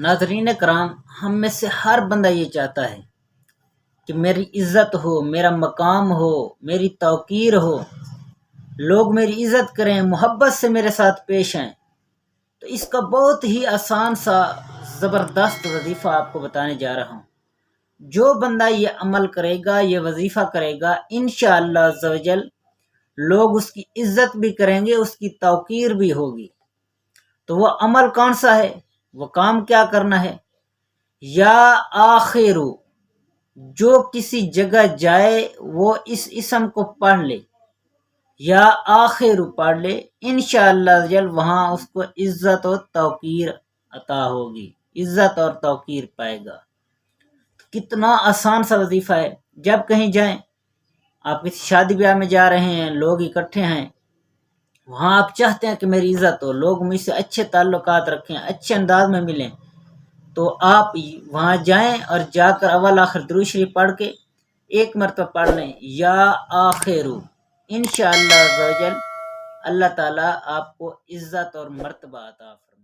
ناظرین کرام، ہم میں سے ہر بندہ یہ چاہتا ہے کہ میری عزت ہو، میرا مقام ہو، میری توقیر ہو، لوگ میری عزت کریں، محبت سے میرے ساتھ پیش آئیں۔ تو اس کا بہت ہی آسان سا زبردست وظیفہ آپ کو بتانے جا رہا ہوں۔ جو بندہ یہ عمل کرے گا، یہ وظیفہ کرے گا، انشاءاللہ عز و جل لوگ اس کی عزت بھی کریں گے، اس کی توقیر بھی ہوگی۔ تو وہ عمل کون سا ہے؟ وہ کام کیا کرنا ہے؟ یا آخر، جو کسی جگہ جائے وہ اس اسم کو پڑھ لے، یا آخر پڑھ لے، انشاءاللہ جل وہاں اس کو عزت و توقیر عطا ہوگی، عزت اور توقیر پائے گا۔ کتنا آسان سا وظیفہ ہے۔ جب کہیں جائیں، آپ کسی شادی بیاہ میں جا رہے ہیں، لوگ اکٹھے ہیں، وہاں آپ چاہتے ہیں کہ میری عزت ہو، لوگ مجھ سے اچھے تعلقات رکھیں، اچھے انداز میں ملیں، تو آپ وہاں جائیں اور جا کر اول آخر درود شریف پڑھ کے ایک مرتبہ پڑھ لیں، یا آخر، انشاءاللہ عز و جل اللہ تعالیٰ آپ کو عزت اور مرتبہ عطا فرمائے۔